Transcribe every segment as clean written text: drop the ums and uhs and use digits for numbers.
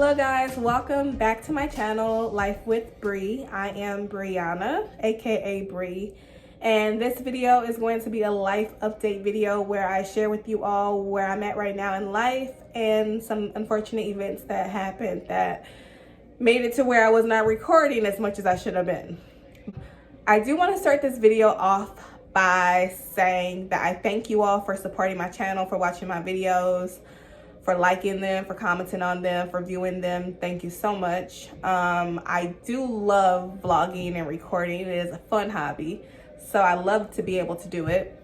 Hello guys, welcome back to my channel, Life with Bree. I am Brianna, aka Bree, and this video is going to be a life update video where I share with you all where I'm at right now in life and some unfortunate events that happened that made it to where I was not recording as much as I should have been. I do want to start this video off by saying that I thank you all for supporting my channel, for watching my videos, for liking them, for commenting on them, for viewing them. Thank you so much. I do love vlogging and recording. It is a fun hobby, so I love to be able to do it.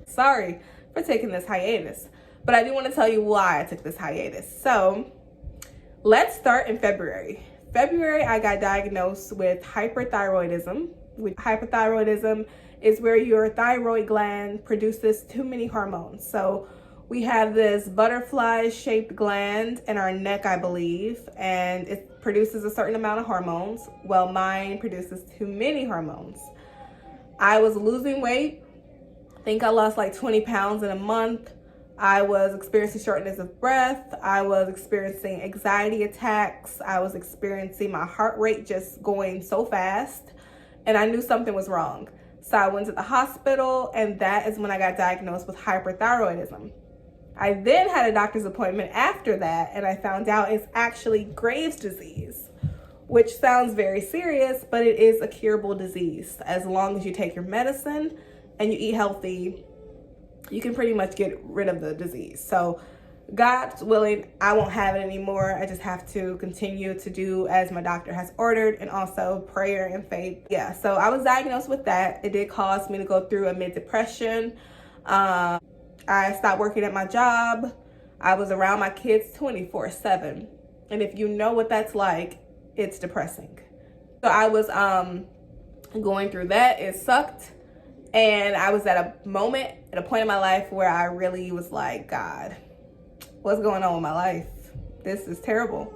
Sorry for taking this hiatus, but I do want to tell you why I took this hiatus. So let's start in February. February, I got diagnosed with hyperthyroidism. Hyperthyroidism is where your thyroid gland produces too many hormones. So we have this butterfly-shaped gland in our neck, I believe, and it produces a certain amount of hormones. Well, mine produces too many hormones. I was losing weight. I think I lost like 20 pounds in a month. I was experiencing shortness of breath. I was experiencing anxiety attacks. I was experiencing my heart rate just going so fast, and I knew something was wrong. So I went to the hospital, and that is when I got diagnosed with hyperthyroidism. I then had a doctor's appointment after that, and I found out it's actually Graves' disease, which sounds very serious, but it is a curable disease. As long as you take your medicine and you eat healthy, you can pretty much get rid of the disease. So God's willing, I won't have it anymore. I just have to continue to do as my doctor has ordered, and also prayer and faith. Yeah, so I was diagnosed with that. It did cause me to go through a mid-depression. I stopped working at my job. I was around my kids 24/7. And if you know what that's like, it's depressing. So I was going through that. It sucked. And I was at a point in my life where I really was like, God, what's going on with my life? This is terrible.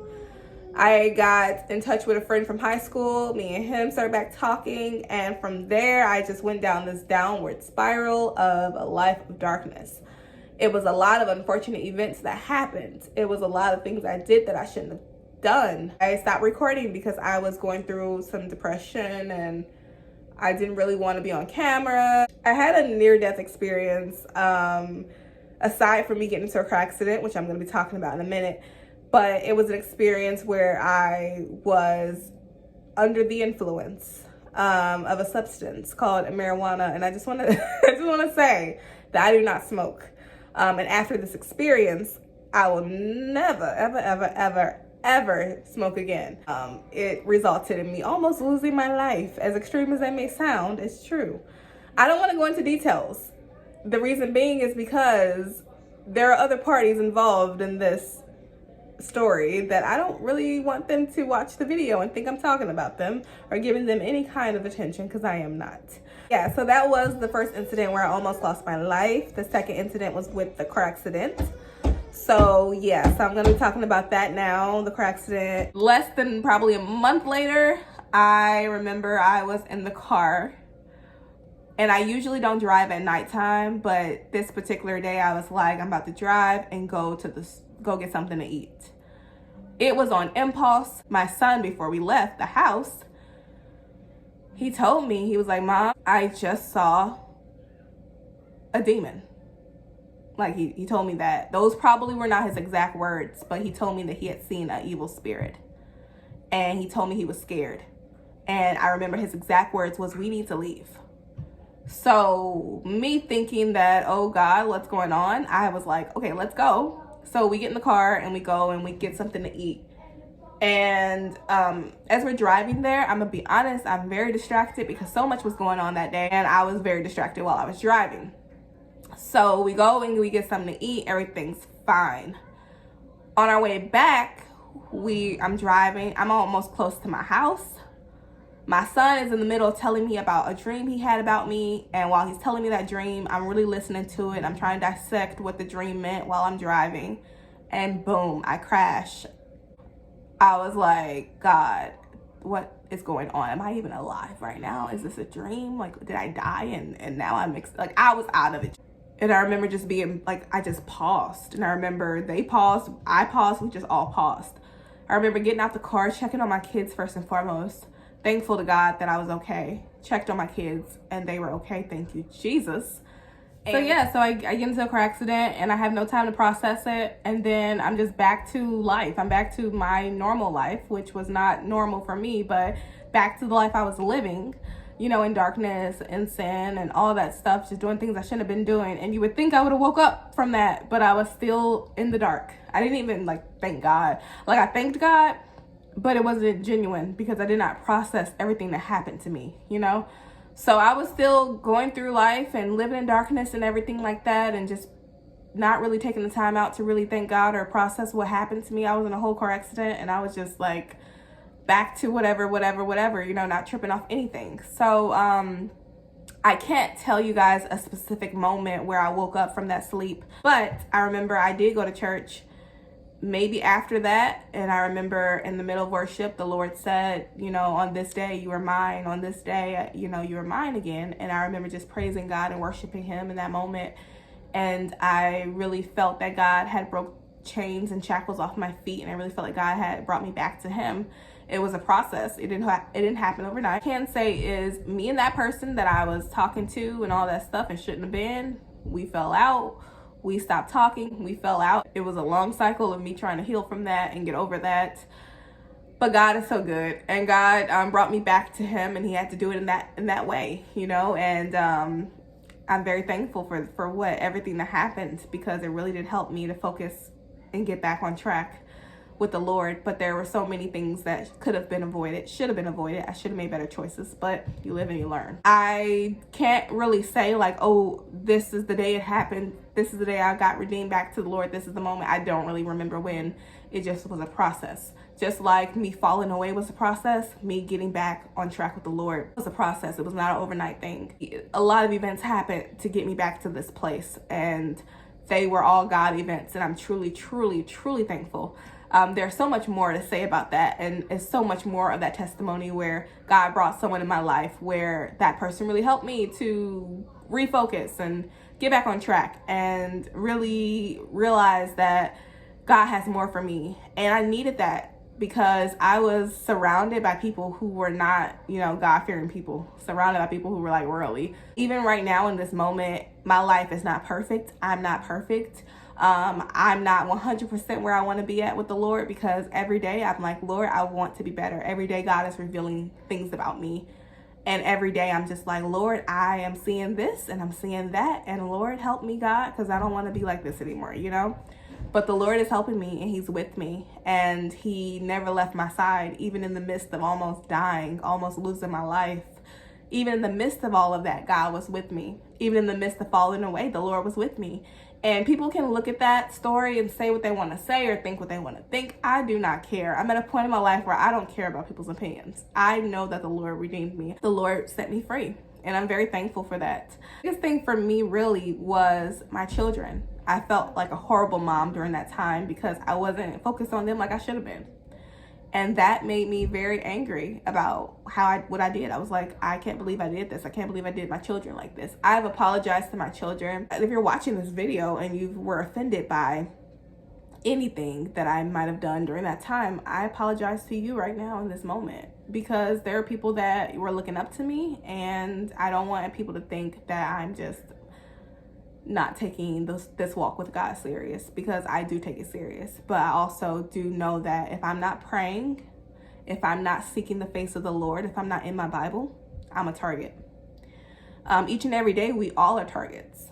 I got in touch with a friend from high school. Me and him started back talking, and from there I just went down this downward spiral of a life of darkness. It was a lot of unfortunate events that happened. It was a lot of things I did that I shouldn't have done. I stopped recording because I was going through some depression and I didn't really want to be on camera. I had a near-death experience, aside from me getting into a car accident, which I'm going to be talking about in a minute. But it was an experience where I was under the influence of a substance called marijuana, and I just want to say that I do not smoke. And after this experience, I will never, ever, ever, ever, ever smoke again. It resulted in me almost losing my life. As extreme as that may sound, it's true. I don't want to go into details. The reason being is because there are other parties involved in this story that I don't really want them to watch the video and think I'm talking about them or giving them any kind of attention, because I am not. Yeah, so that was the first incident where I almost lost my life. The second incident was with the car accident. So yeah, so I'm gonna be talking about that now, the car accident. Less than probably a month later, I remember I was in the car, and I usually don't drive at nighttime, but this particular day I was like, I'm about to drive and go get something to eat. It was on impulse. My son, before we left the house, he told me, he was like, Mom, I just saw a demon. Like he told me that. Those probably were not his exact words, but he told me that he had seen an evil spirit. And he told me he was scared. And I remember his exact words was, we need to leave. So me thinking that, oh God, what's going on? I was like, okay, let's go. So we get in the car and we go and we get something to eat. And as we're driving there, I'm gonna be honest, I'm very distracted because so much was going on that day, and I was very distracted while I was driving. So we go and we get something to eat, everything's fine. On our way back, I'm driving, I'm almost close to my house. My son is in the middle telling me about a dream he had about me, and while he's telling me that dream, I'm really listening to it. I'm trying to dissect what the dream meant while I'm driving, and boom, I crash. I was like, God, what is going on? Am I even alive right now? Is this a dream? Like, did I die and now I'm like, I was out of it. And I remember just being like, I just paused, and I remember they paused, I paused, we just all paused. I I remember getting out the car, checking on my kids first and foremost. Thankful to God that I was okay. Checked on my kids and they were okay. Thank you, Jesus. So yeah, so I get into a car accident and I have no time to process it. And then I'm just back to life. I'm back to my normal life, which was not normal for me, but back to the life I was living, you know, in darkness and sin and all that stuff, just doing things I shouldn't have been doing. And you would think I would have woke up from that, but I was still in the dark. I didn't even thank God. I thanked God, but it wasn't genuine because I did not process everything that happened to me, you know? So I was still going through life and living in darkness and everything like that, and just not really taking the time out to really thank God or process what happened to me. I was in a whole car accident and I was just back to whatever, you know, not tripping off anything. So I can't tell you guys a specific moment where I woke up from that sleep, but I remember I did go to church maybe after that, and I remember in the middle of worship the Lord said, you know, on this day you are mine, on this day, you know, you are mine again. And I remember just praising God and worshiping him in that moment, and I really felt that God had broke chains and shackles off my feet, and I really felt like God had brought me back to him. It was a process. It didn't happen overnight. I can say is me and that person that I was talking to and all that stuff and shouldn't have been, we fell out. We stopped talking, we fell out. It was a long cycle of me trying to heal from that and get over that. But God is so good, and God brought me back to him, and he had to do it in that way, you know. And I'm very thankful for everything that happened, because it really did help me to focus and get back on track with the Lord. But there were so many things that could have been avoided, should have been avoided. I should have made better choices, but you live and you learn. I can't really say oh, this is the day it happened. This is the day I got redeemed back to the Lord. This is the moment. I don't really remember when. It just was a process. Just like me falling away was a process, me getting back on track with the Lord was a process. It was not an overnight thing. A lot of events happened to get me back to this place, and they were all God events, and I'm truly, truly, truly thankful. There's so much more to say about that, and it's so much more of that testimony where God brought someone in my life where that person really helped me to refocus and get back on track and really realize that God has more for me. And I needed that because I was surrounded by people who were not, you know, God-fearing people, surrounded by people who were worldly. Even right now in this moment, my life is not perfect. I'm not perfect. I'm not 100% where I want to be at with the Lord, because every day I'm like, Lord, I want to be better. Every day God is revealing things about me. And every day I'm just like, Lord, I am seeing this and I'm seeing that. And Lord, help me, God, because I don't want to be like this anymore, you know? But the Lord is helping me, and he's with me, and he never left my side, even in the midst of almost dying, almost losing my life. Even in the midst of all of that, God was with me. Even in the midst of falling away, the Lord was with me. And people can look at that story and say what they want to say or think what they want to think. I do not care. I'm at a point in my life where I don't care about people's opinions. I know that the Lord redeemed me. The Lord set me free, and I'm very thankful for that. The biggest thing for me really was my children. I felt like a horrible mom during that time because I wasn't focused on them like I should have been. And that made me very angry about what I did. I was like, I can't believe I did this. I can't believe I did my children like this. I've apologized to my children. If you're watching this video and you were offended by anything that I might have done during that time, I apologize to you right now in this moment, because there are people that were looking up to me, and I don't want people to think that I'm just not taking this walk with God serious, because I do take it serious. But I also do know that if I'm not praying, if I'm not seeking the face of the Lord, if I'm not in my Bible, I'm a target. Each and every day, we all are targets.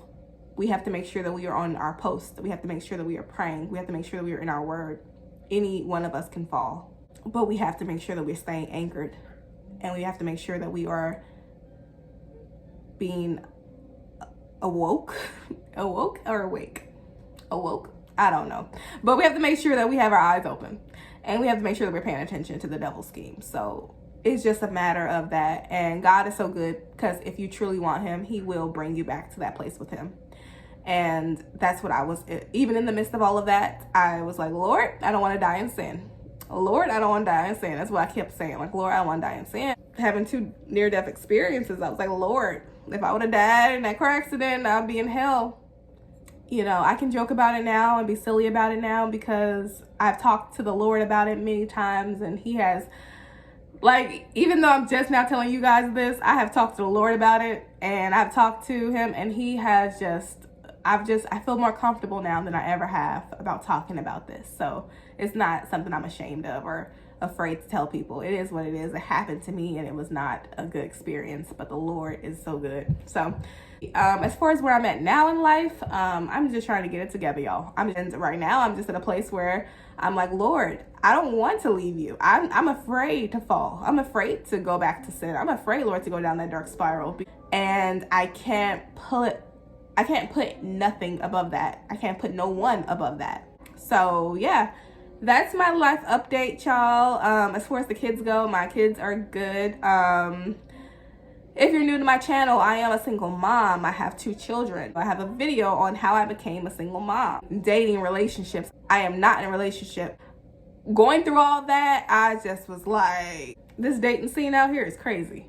We have to make sure that we are on our post. We have to make sure that we are praying. We have to make sure that we are in our word. Any one of us can fall, but we have to make sure that we're staying anchored, and we have to make sure that we are being awoke or awake, I don't know, but we have to make sure that we have our eyes open, and we have to make sure that we're paying attention to the devil's scheme. So it's just a matter of that. And God is so good, because if you truly want him, he will bring you back to that place with him. And that's what I was. Even in the midst of all of that, I was like, Lord, I don't want to die in sin. Lord, I don't want to die in sin. That's what I kept saying. Like, Lord, I don't want to die in sin. Having 2 near-death experiences, I was like, Lord, if I would have died in that car accident, I'd be in hell. you know, I can joke about it now and be silly about it now because I've talked to the Lord about it many times, and he has, like, even though I'm just now telling you guys this, I have talked to the Lord about it, and I've talked to him, and he has I feel more comfortable now than I ever have about talking about this. So it's not something I'm ashamed of or afraid to tell people. It is what it is. It happened to me, and it was not a good experience, but the Lord is so good. So as far as where I'm at now in life, I'm just trying to get it together, y'all. Right now I'm just at a place where I'm like, Lord, I don't want to leave you. I'm afraid to fall. I'm afraid to go back to sin. I'm afraid, Lord, to go down that dark spiral, and I can't put nothing above that. I can't put no one above that. So yeah, that's my life update, y'all. As far as the kids go, my kids are good. If you're new to my channel, I am a single mom. I have 2 children. I have a video on how I became a single mom. Dating, relationships. I am not in a relationship. Going through all that, I just was like, this dating scene out here is crazy.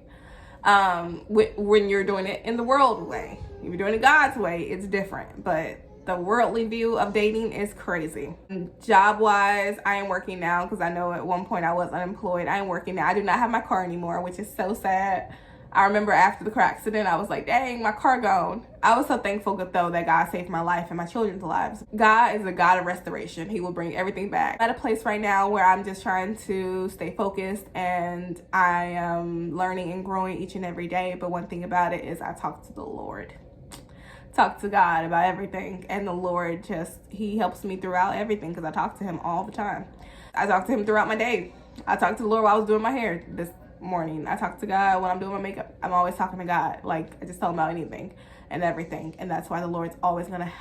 When you're doing it in the world way. If you're doing it God's way, it's different. But the worldly view of dating is crazy. Job wise, I am working now because I know at one point I was unemployed. I am working now. I do not have my car anymore, which is so sad. I remember after the car accident, I was like, dang, my car gone. I was so thankful though that God saved my life and my children's lives. God is a God of restoration. He will bring everything back. I'm at a place right now where I'm just trying to stay focused, and I am learning and growing each and every day. But one thing about it is I talk to the Lord. Talk to God about everything, and the Lord he helps me throughout everything because I talk to him all the time. I talk to him throughout my day. I talked to the Lord while I was doing my hair this morning. I talk to God when I'm doing my makeup. I'm always talking to God. Like, I just tell him about anything and everything, and that's why the Lord's always gonna,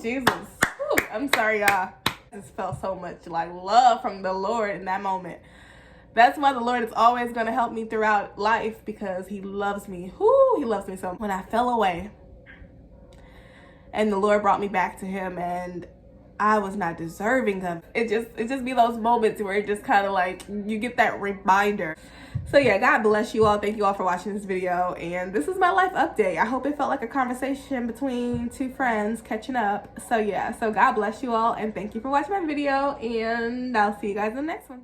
Jesus, I'm sorry, y'all. I just felt so much like love from the Lord in that moment. That's why the Lord is always gonna help me throughout life, because he loves me. He loves me so much. When I fell away and the Lord brought me back to him, and I was not deserving of it. It just be those moments where it just kind of like you get that reminder. So yeah, God bless you all. Thank you all for watching this video, and this is my life update. I hope it felt like a conversation between 2 friends catching up. So yeah, so God bless you all, and thank you for watching my video, and I'll see you guys in the next one.